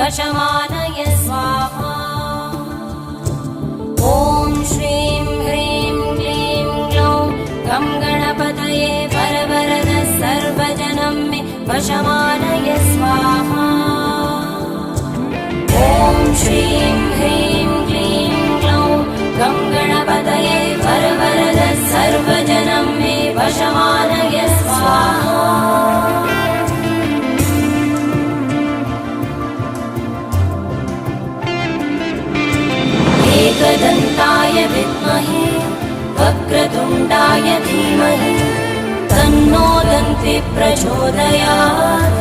वशमानय स्वाहा। ॐ श्रीं ह्रीं क्लीं ग्लौं गं गणपतये वरवरद सर्वजनं मे वशमानय स्वाहा। ॐ श्रीं ह्रीं क्लीं ग्लौं गं गणपतये वरवरद सर्वजनं मे वशमानय स्वाहा। एकदन्ताय विद्महे वक्रतुण्डाय धीमहि तन्नो दन्ति प्रचोदयात्।